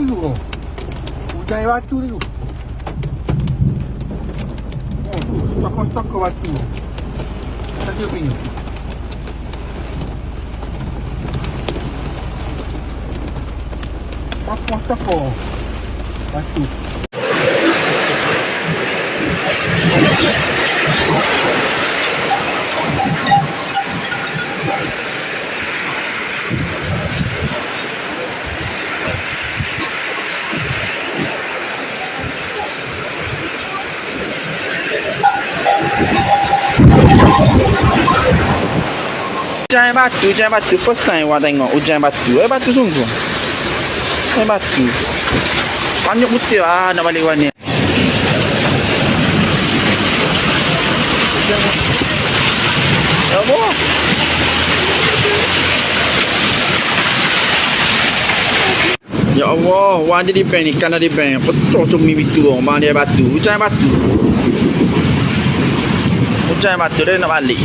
dulu. Hujan air batu dulu. Oh tu, stokor-stokor batu. Satu punya. Stokor-stokor batu. Hujan batu. First time orang tengok hujan batu. Batu sungguh. Batu. Banyak putih nak balik warna. Ya Allah. Ya Allah, orang jadi bank ni kan ada bank. Betul cumi itu orang dia batu. Hujan batu dia nak balik.